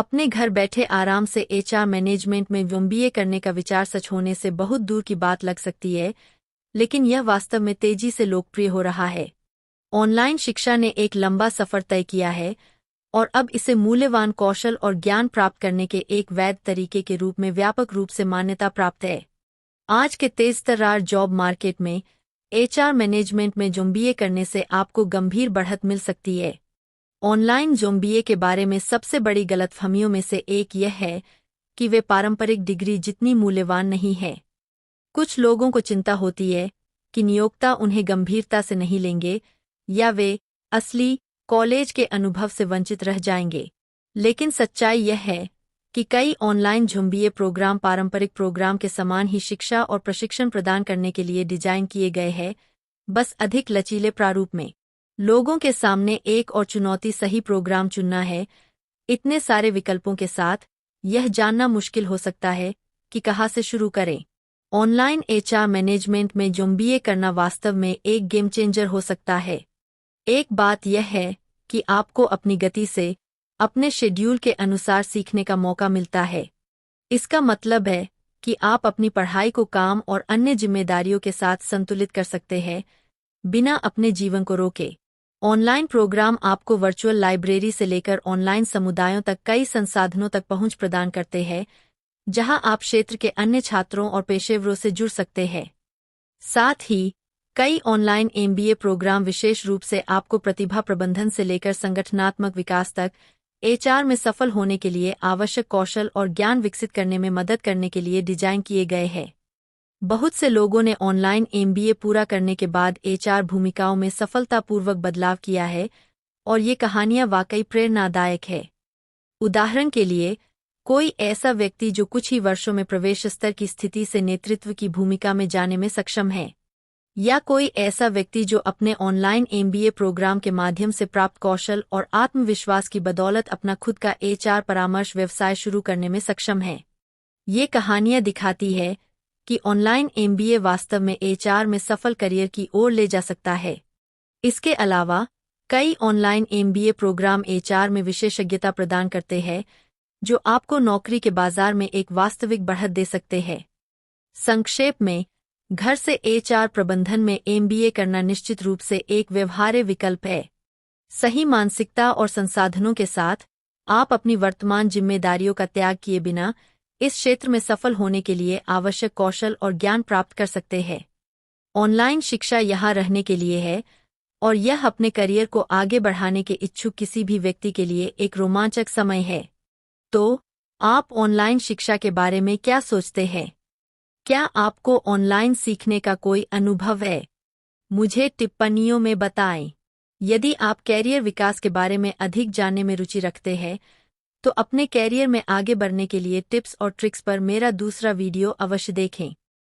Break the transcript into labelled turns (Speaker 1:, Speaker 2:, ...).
Speaker 1: अपने घर बैठे आराम से एचआर मैनेजमेंट में एमबीए करने का विचार सच होने से बहुत दूर की बात लग सकती है, लेकिन यह वास्तव में तेजी से लोकप्रिय हो रहा है। ऑनलाइन शिक्षा ने एक लंबा सफर तय किया है और अब इसे मूल्यवान कौशल और ज्ञान प्राप्त करने के एक वैध तरीके के रूप में व्यापक रूप से मान्यता प्राप्त है। आज के तेज-तर्रार जॉब मार्केट में एचआर मैनेजमेंट में एमबीए करने से आपको गंभीर बढ़त मिल सकती है। ऑनलाइन एमबीए के बारे में सबसे बड़ी गलतफहमियों में से एक यह है कि वे पारंपरिक डिग्री जितनी मूल्यवान नहीं है। कुछ लोगों को चिंता होती है कि नियोक्ता उन्हें गंभीरता से नहीं लेंगे या वे असली कॉलेज के अनुभव से वंचित रह जाएंगे। लेकिन सच्चाई यह है कि कई ऑनलाइन एमबीए प्रोग्राम पारंपरिक प्रोग्राम के समान ही शिक्षा और प्रशिक्षण प्रदान करने के लिए डिजाइन किए गए हैं, बस अधिक लचीले प्रारूप में। लोगों के सामने एक और चुनौती सही प्रोग्राम चुनना है। इतने सारे विकल्पों के साथ यह जानना मुश्किल हो सकता है कि कहाँ से शुरू करें। ऑनलाइन एचआर मैनेजमेंट में एमबीए करना वास्तव में एक गेम चेंजर हो सकता है। एक बात यह है कि आपको अपनी गति से, अपने शेड्यूल के अनुसार सीखने का मौका मिलता है। इसका मतलब है कि आप अपनी पढ़ाई को काम और अन्य जिम्मेदारियों के साथ संतुलित कर सकते हैं, बिना अपने जीवन को रोके। ऑनलाइन प्रोग्राम आपको वर्चुअल लाइब्रेरी से लेकर ऑनलाइन समुदायों तक कई संसाधनों तक पहुंच प्रदान करते हैं, जहां आप क्षेत्र के अन्य छात्रों और पेशेवरों से जुड़ सकते हैं। साथ ही कई ऑनलाइन एमबीए प्रोग्राम विशेष रूप से आपको प्रतिभा प्रबंधन से लेकर संगठनात्मक विकास तक एचआर में सफल होने के लिए आवश्यक कौशल और ज्ञान विकसित करने में मदद करने के लिए डिजाइन किए गए हैं। बहुत से लोगों ने ऑनलाइन एमबीए पूरा करने के बाद एचआर भूमिकाओं में सफलतापूर्वक बदलाव किया है और ये कहानियां वाकई प्रेरणादायक है। उदाहरण के लिए, कोई ऐसा व्यक्ति जो कुछ ही वर्षों में प्रवेश स्तर की स्थिति से नेतृत्व की भूमिका में जाने में सक्षम है, या कोई ऐसा व्यक्ति जो अपने ऑनलाइन एमबीए प्रोग्राम के माध्यम से प्राप्त कौशल और आत्मविश्वास की बदौलत अपना खुद का एचआर परामर्श व्यवसाय शुरू करने में सक्षम है। ये कहानियां दिखाती है कि ऑनलाइन एमबीए वास्तव में एचआर में सफल करियर की ओर ले जा सकता है। इसके अलावा कई ऑनलाइन एमबीए प्रोग्राम एचआर में विशेषज्ञता प्रदान करते हैं, जो आपको नौकरी के बाजार में एक वास्तविक बढ़त दे सकते हैं। संक्षेप में, घर से एचआर प्रबंधन में एमबीए करना निश्चित रूप से एक व्यवहार्य विकल्प है। सही मानसिकता और संसाधनों के साथ आप अपनी वर्तमान जिम्मेदारियों का त्याग किए बिना इस क्षेत्र में सफल होने के लिए आवश्यक कौशल और ज्ञान प्राप्त कर सकते हैं। ऑनलाइन शिक्षा यहाँ रहने के लिए है और यह अपने करियर को आगे बढ़ाने के इच्छुक किसी भी व्यक्ति के लिए एक रोमांचक समय है। तो आप ऑनलाइन शिक्षा के बारे में क्या सोचते हैं? क्या आपको ऑनलाइन सीखने का कोई अनुभव है? मुझे टिप्पणियों में बताएं। यदि आप कैरियर विकास के बारे में अधिक जानने में रुचि रखते हैं, तो अपने कैरियर में आगे बढ़ने के लिए टिप्स और ट्रिक्स पर मेरा दूसरा वीडियो अवश्य देखें।